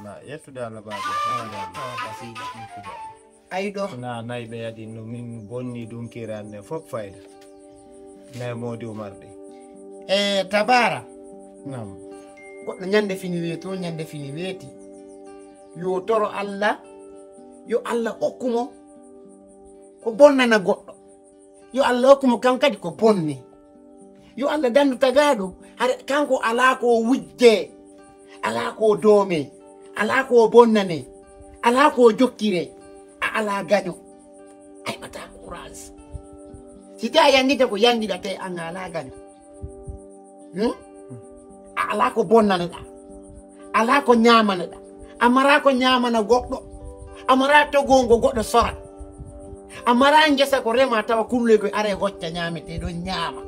na yettude Allah baaɓe ayɗo na nayi ɓe adi no min bonni ɗum kirande fof fayda nayi modi Umar ɗi tabara nam goɗɗo ñande fini weeto ñande fini weeti yo toro Allah yo Allah hokkumo ko bonnana goɗɗo yo Allah hokkumo kan kadi ko bonni yo Allah dandu tagaɗo hade kanko ala ko wujje ala ko doome ala ko bonnane ala ko jokkire a ala gaño ayɓata courage si ta yangide ko yangiɗa te an ala gaño a ala ko bonnaneɗa ala ko ñamaneɗa amara ko ñamana goɗɗo amara togongo goɗɗo sora amara ngesa ko rema tawa kulle koye are hocca ñamete ɗon ñama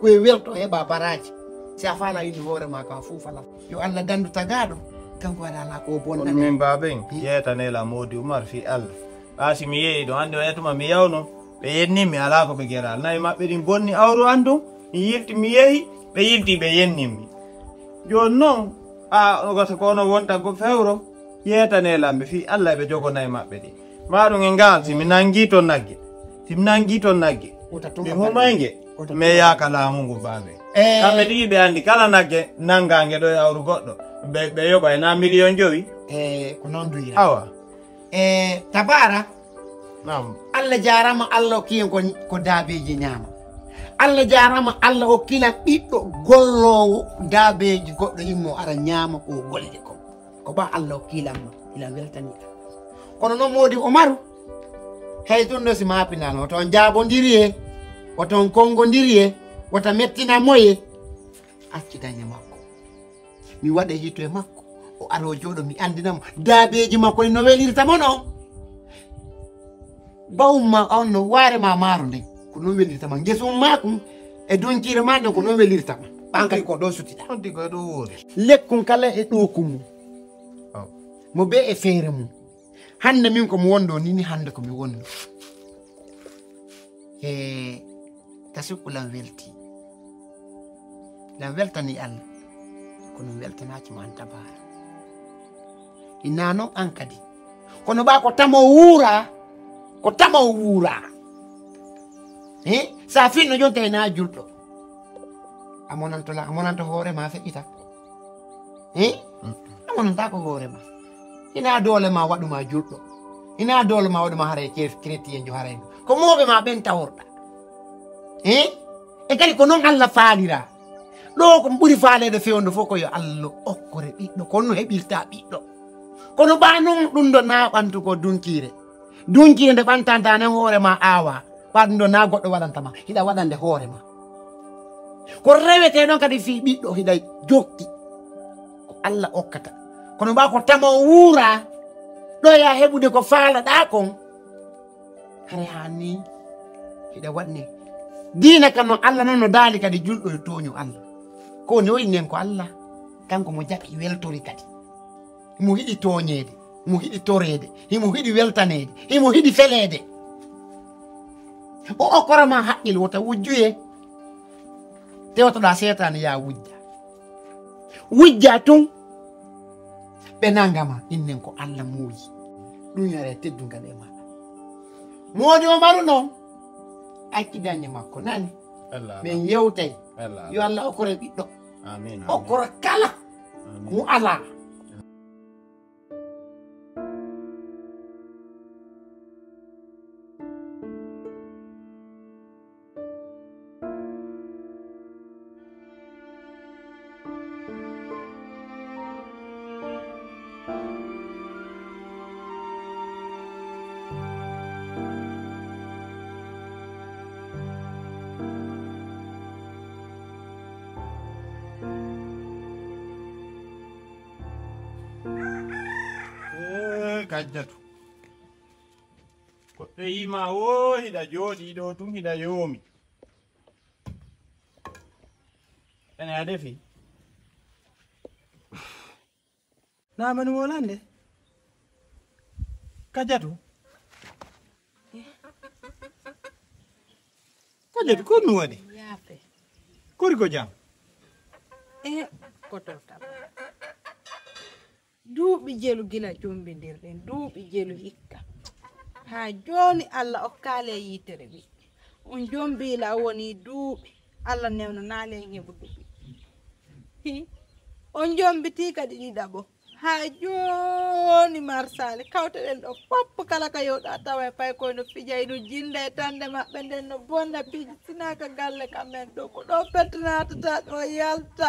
koye welto heɓa baraji si a fala indi hoorema ka fuu fala yo Allah dandu tagaɗo kanko waɗa ala ko bonnane min baben yetanela modi Umar fi Allah ɓaasi mi yeeyi ɗo hande o yetuma mi yawno ɓe yennimi ala ko ɓe geral nayi maɓɓe ɗin bonni awru andu mi yilti mi yeehi ɓe yilti ɓe yennimi joni noon goto kono wonta go fewro yetanelamɓe fi Allah ɓe jogo nayi maɓɓe ɗi maɗum e ngal simi nangi to nagge simi nangi to nagge mi humayge mi yaka laamu ngu baɓe kamɓe tigi ɓe andi kala nagge nangange ɗo e awru goɗɗo ɓe yoɓa na million jowi ko noon duyira awa tabara nam Allah jarama Allah hokkiyen ko daabeji ñaama Allah jarama Allah hokkilan ɓiɗɗo gollowo daabeji goɗɗo yimmo ara ñaama ko golle ko ba Allah hokkilanma ilan weltani kono noon modi Umaru hay ɗum ɗo si mapinano oton jaabodiri e oton kongodiri e wota mettina moye accidañe makko mi waɗa yitto e makko o aro jooɗo mi andinamo daabeji makko no welirtamo noon bawma on no warema maaro nden ko noon welirtama guesum makum e donkire ma ɗen ko noon welirtama ɓan kadi ko ɗo suttiɗa on digo ɗo woori lekkum kala e ɗokum mum mo be e feere mum hande min komi wondo nini hande komi wondo e tasiku lan welti lan weltani Allah kono weltanaki man tabara ina noon an kadi kono ɓa ko tamo wuura sa finno jonta e na julɗo amonanto hoorema feƴƴita amonanta ko hoorema ina doole ma waɗuma julɗo ina doole ma waɗuma haray chrétien jo harayno ko moɓe ma ɓen taworɗa e kadi ko noon Allah faalira ɗo ko ɓuri faalede fewndo fof ko yo Allah okkore ɓiɗɗo kono no heɓirta ɓiɗɗo kono ɓa noon ɗum ɗo na ɓantu ko dunkire nde ɓantanta nen hoorema aawa ɓa ɗum ɗo na goɗɗo waɗantama hiɗa waɗande hoorema ko rewete ɗon kadi fi ɓiɗɗo hiɗa jokki ko Allah okkata kono ɓa ko tama wuura ɗo ya heɓude ko faalaɗa kon hare hanni hiɗa waɗni diina kam no Allah noon no daali kadi julɗo e tooño Allah ko ne woyinen ko Allah kanko mo jaɓi weltori kadi mo hiɗi tooñede mo hiɗi torede himo hiɗi weltanede himo hiɗi felede o okkorama haqqil wota wujjuye tewtoɗa setane ya wujja tun ɓe nangama innen ko Allah muuyi ɗum yare teddungal e maɗa modi Umaru noon accidañe makko nani min yewtay yo Allah okkore ɓiɗɗo okkoro kala mo ala kajjatu goɗɗo yima o hiɗa jooɗi ɗo tun hiɗa yoomi ene a defi namani wolande kajjatu kajjatu ko ɗum waɗi kori ko jam kotortam duuɓi jelu gila jombindirɗen duuɓi jelu hikka ha joni Allah okkale yitere ɓi on jombila woni duuɓi Allah newno naale en heɓu duuɓi on jombiti kadi ɗiɗaɓo ha joni marsale kawteɗen ɗo foppo kala ka yewɗa tawa e pay koyno fijay no jinda e tande maɓɓe nden no bonna piiji sinaka galle kamen ɗo ko ɗo pettanatata ɗo yalta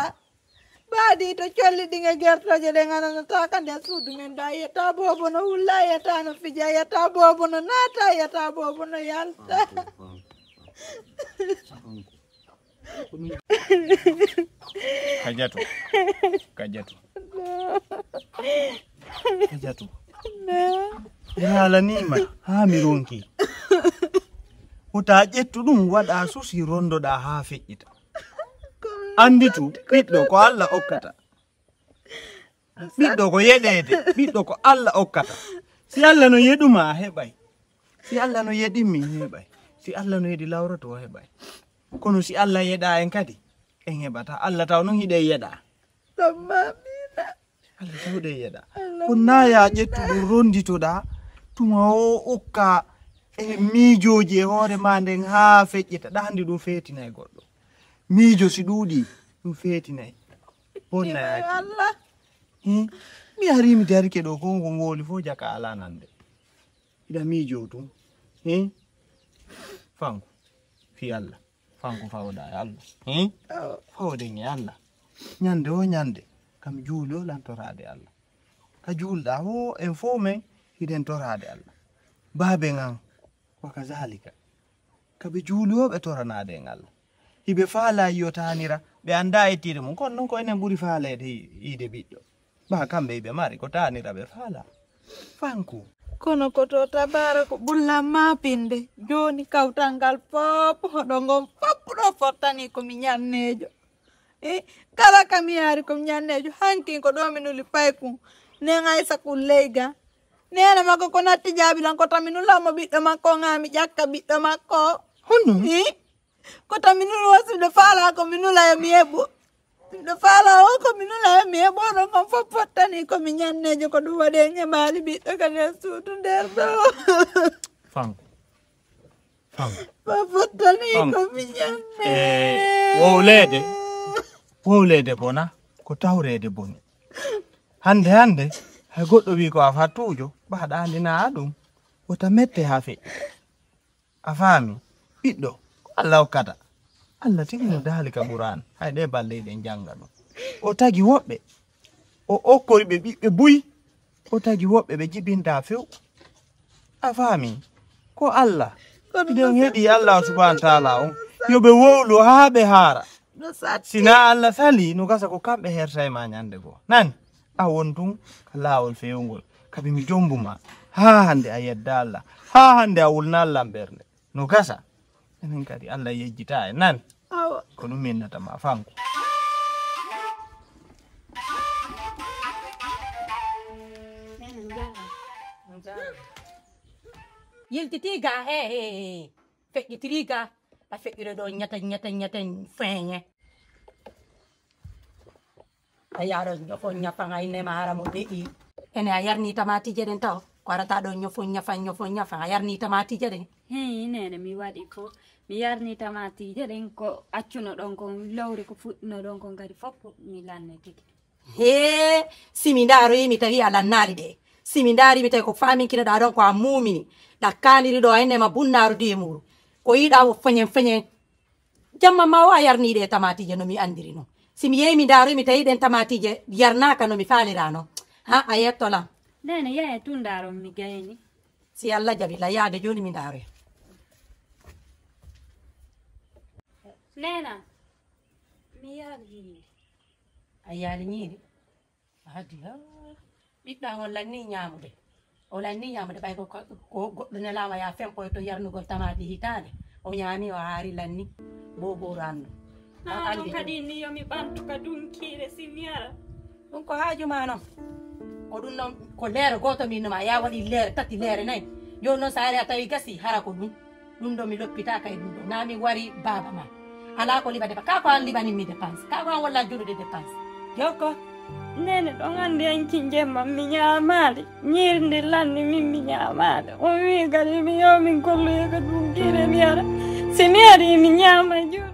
baadi to colli ɗinge gertoje ɗen ananata ka nder suudu men da yetta bobo no hulla yetta no fija yetta bobo no naata yetta bobo no yalta Kajatu haala ni man ha mi ronki wota ƴettu ɗum waɗa susi rondoɗa ha feƴƴita anditu ɓiɗɗo ko Allah okkata ɓiɗɗo ko yeɗede ɓiɗɗo ko Allah okkata si Allah no yeɗuma a heɓay si Allah no yeɗimi heɓay si Allah no yeɗi lawrato heɓay kono si Allah yeɗa en kadi en heɓata Allah taw non hiɗe yeɗa Allah tawɗe yeɗa ko naya ƴettuɗo ronditoɗa tuma o okka e miijoji e hoore ma nden ha feƴƴita ɗandi ɗum feetinay goɗɗo miijo si ɗuuɗi ɗum feetinay bonnayaki Allah mi arimi darike ɗo ko ngo ngoli fo jaka ala nande ida miijo tum fanko fi Allah fanko fawɗa e Allah fawɗen e Allah ñande o ñande kam juuli o lantorade Allah ka juulɗa o en fo men hiɗen torade Allah baabe ngan waka zalika kaɓe juuli o ɓe toranade en Allah hiɓe faala yiyotanira ɓe anda ettide mum kono noon ko enen ɓuuri faalede yiide ɓiɗɗo ba kamɓe ɓe mari ko tanira ɓe faala fanko kono ko to tabara ko ɓullam ma pinde joni kawtal ngal fop hoɗo ngon fop ɗo fottani komi ñannejo kala kam yaari komi ñannejo hankin ko ɗo mi nuli paykum nen aysa kun leyga nena makko ko natti jaabilan ko tami nulamo ɓiɗɗo makko ngami ƴakka ɓiɗɗo makko honno ko tami nulu wasiɓe faala ko mi nulayo mi heɓo ɓiɗɗo faala o ko mi nulayo mi heɓo ɗon kon fof fottani komi ñannejo ko ɗum waɗe ñamali ɓiɗɗo ka nder suudu nder ɗo fanko fof fottani komi ñanne wowlede bona ko tawrede boni hande hay goɗɗo wi ko a fattujo ɓaɗa andina ɗum wota mette ha feƴƴi a faami ɓiɗɗo ko Allah hokkata Allah tigi no daalika ɓuran hay ɗe balleɗen janga ɗum o tagi woɓɓe o okkori ɓe ɓiɓɓe buyi o tagi woɓɓe ɓe jibinta few a faami ko Allah iɗen heeɗi Allah subhanahu wa taala on yoɓe wowlu ha ɓe haara sina Allah sali no gasa ko kamɓe herta e ma ñande goo nani a won tun ka laawol fewngol kabi mi jombuma ha hande a yedda Allah ha hande a wulna Allah bernde no gasa enen kadi Allah yejjita e nani ko ɗum minnata ma fanko yiltitiga he feƴƴitiriga a feƴƴire ɗo ñaten feeñe a yaaro ñofo ñafan ay nemara mo deɗi ene a yarni tamatije ɗen taw ko arata ɗo ñofo ñafan a yarni tamatije ɗen nene mi waɗi ko mi yarni tamatije ɗen ko accuno ɗon kon lawri ko fuɗɗino ɗon kon kadi fof mi lanne tigi he simi ndaroyimi tawi a lannari ɗe simi ndarimi tawi ko faminkinoɗa ɗon ko a mumini ɗakkaniri ɗo aynema bunnaru demuru ko yiɗa o feñen jamma ma o a yarniɗe tamatije no mi andiri noon simi yeyi mi ndaroyimi tawi ɗen tamatije yarnaka no mi falirano ha a yettolam nene yaye tun ndaron mi gayni si Allah jabila yaade joni mi ndaroya nena mi yaali a yaali ñiiri adi ɓiɗɗa on lanni ñamude o lanni ñamude ɓay ko goɗɗo nelama ya fenkoy to yarnugol tamati hitande o ñaami o haari lanni bobo ranno ɗum kadi ni yomi ɓantu ka dunkire simiyara ɗum ko haajuma noon ko ɗum noon ko leere goto minnoma ya waɗi leere tati leere nayyi joni noon sa ari a tawi gasi hara ko ɗum ɗo mi loppitaka e ɗum ɗo na mi wari baba ma ala ko liɓa dépense ka ko an liɓaninmi dépense ka ko an walla jolude dépense jokko nene ɗon andi anki jemma mi ñaamaade ñirnde lanni min mi ñaamaade o wi kadi mi yo min kolloye ko ɗum kire mi yara si mi ari mi ñaama juuɗe